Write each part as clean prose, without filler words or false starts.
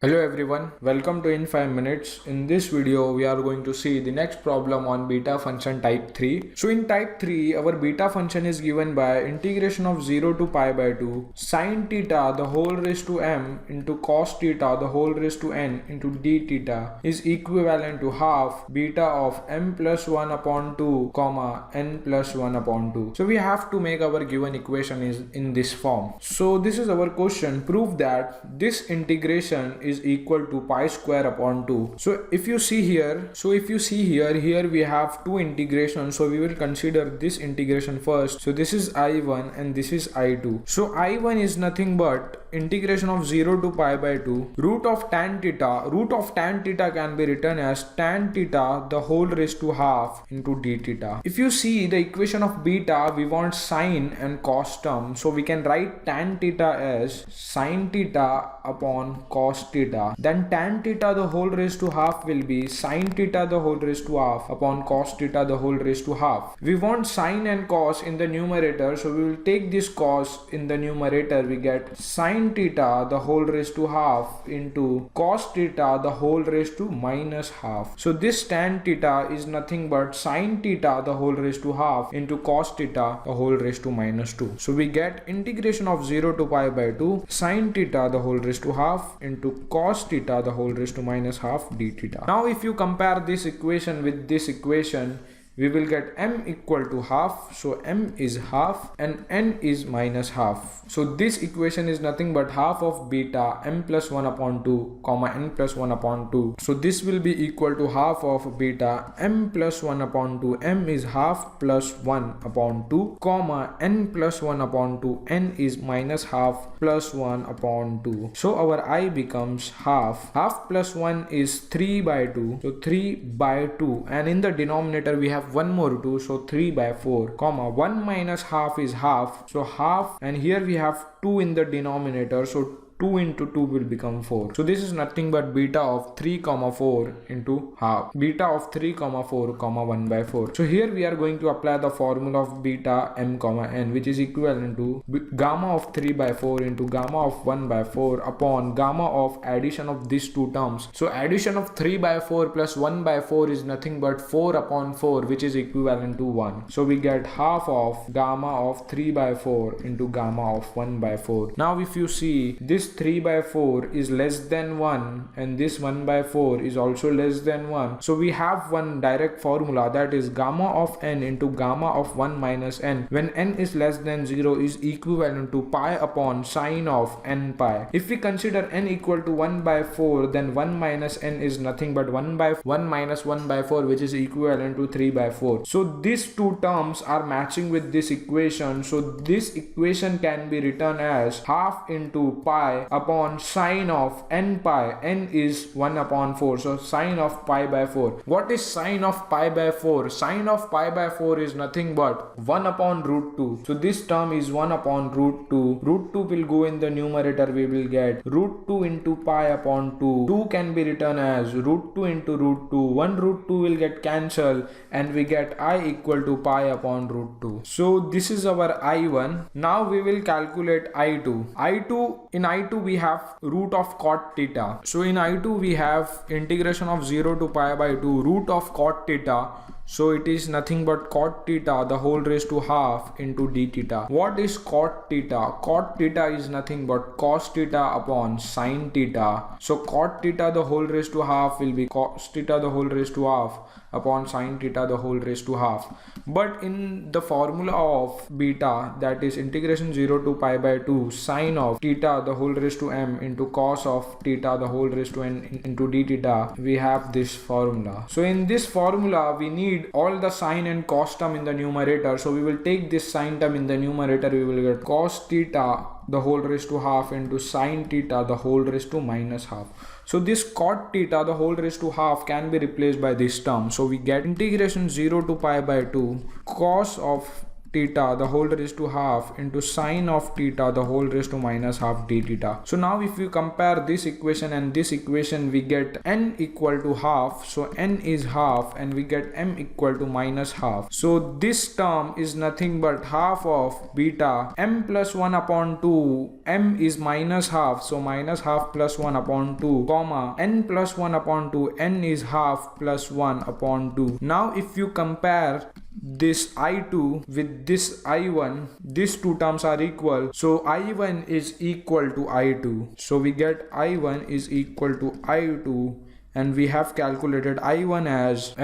Hello everyone, welcome to In 5 Minutes. In this video, we are going to see the next problem on beta function type 3. So in type 3, our beta function is given by integration of 0 to pi by 2 sine theta the whole raised to m into cos theta the whole raised to n into d theta is equivalent to half beta of m plus 1 upon 2 comma n plus 1 upon 2. So we have to make our given equation is in this form. So this is our question. Prove that this integration is equal to pi square upon 2. So if you see here, here we have two integrations. So we will consider this integration first. So this is I1 and this is I2. So I1 is nothing but integration of 0 to pi by 2 root of tan theta. Root of tan theta can be written as tan theta the whole raised to half into d theta. If you see the equation of beta, we want sine and cos term. So we can write tan theta as sine theta upon cos theta. Then tan theta the whole raised to half will be sine theta the whole raised to half upon cos theta the whole raised to half. We want sine and cos in the numerator, so we will take this cos in the numerator. We get sine theta the whole raised to half into cos theta the whole raised to minus half. So this tan theta is nothing but sine theta the whole raised to half into cos theta the whole raised to minus 2. So we get integration of 0 to pi by 2 sine theta the whole raised to half into cos theta the whole raised to minus half d theta. Now if you compare this equation with this equation, we will get m equal to half. So m is half and n is minus half. So this equation is nothing but half of beta m plus 1 upon 2 comma n plus 1 upon 2. So this will be equal to half of beta m plus 1 upon 2. M is half plus 1 upon 2 comma n plus 1 upon 2. N is minus half plus 1 upon 2. So our I becomes half. Half plus 1 is 3 by 2. So 3 by 2, and in the denominator we have one more 2, so 3 by 4 comma 1 minus half is half, so half, and here we have 2 in the denominator, so 2 into 2 will become 4. So this is nothing but beta of 3 comma 4 into half. Beta of 3 comma 4 comma 1 by 4. So here we are going to apply the formula of beta m comma n, which is equivalent to gamma of 3 by 4 into gamma of 1 by 4 upon gamma of addition of these two terms. So addition of 3 by 4 plus 1 by 4 is nothing but 4 upon 4, which is equivalent to 1. So we get half of gamma of 3 by 4 into gamma of 1 by 4. Now if you see, this 3 by 4 is less than 1 and this 1 by 4 is also less than 1. So we have one direct formula, that is gamma of n into gamma of 1 minus n when n is less than 0 is equivalent to pi upon sine of n pi. If we consider n equal to 1 by 4, then 1 minus n is nothing but 1 by 1 minus 1 by 4, which is equivalent to 3 by 4. So these two terms are matching with this equation. So this equation can be written as half into pi upon sine of n pi. N is 1 upon 4, so sine of pi by 4. What is sine of pi by 4? Sine of pi by 4 is nothing but 1 upon root 2. So this term is 1 upon root 2. Root 2 will go in the numerator. We will get root 2 into pi upon 2. 2 can be written as root 2 into root 2. 1 root 2 will get cancelled and we get I equal to pi upon root 2. So this is our I1. Now we will calculate I2. In I2 we have root of cot theta. So in I2 we have integration of 0 to pi by 2 root of cot theta. So it is nothing but cot theta the whole raised to half into d theta. What is cot theta? Cot theta is nothing but cos theta upon sine theta. So cot theta the whole raised to half will be cos theta the whole raised to half upon sine theta the whole raised to half. But in the formula of beta, that is integration 0 to pi by 2 sine of theta the whole raised to m into cos of theta the whole raised to n into d theta, we have this formula. So in this formula we need all the sine and cos term in the numerator. So we will take this sine term in the numerator. We will get cos theta the whole raised to half into sine theta the whole raised to minus half. So this cot theta the whole raised to half can be replaced by this term. So we get integration 0 to pi by 2 cos of theta the whole raised to half into sine of theta the whole raised to minus half d theta. So now if you compare this equation and this equation, we get n equal to half, so n is half, and we get m equal to minus half. So this term is nothing but half of beta m plus 1 upon 2, m is minus half, so minus half plus 1 upon 2, comma n plus 1 upon 2, n is half plus 1 upon 2. Now if you compare this I2 with this I1, these two terms are equal, so I1 is equal to I2, so we get I1 is equal to I2, and we have calculated I1 as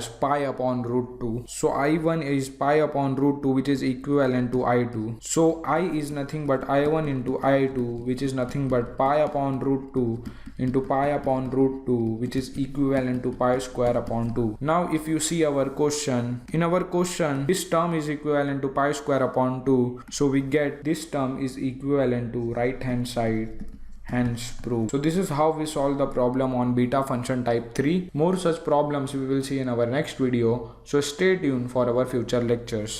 pi upon root 2. So I1 is pi upon root 2, which is equivalent to I2. So I is nothing but I1 into I2, which is nothing but pi upon root 2 into pi upon root 2, which is equivalent to pi square upon 2. Now if you see our question, in our question this term is equivalent to pi square upon 2, so we get this term is equivalent to right hand side, hence proved. So this is how we solve the problem on beta function type 3. More such problems we will see in our next video, so stay tuned for our future lectures.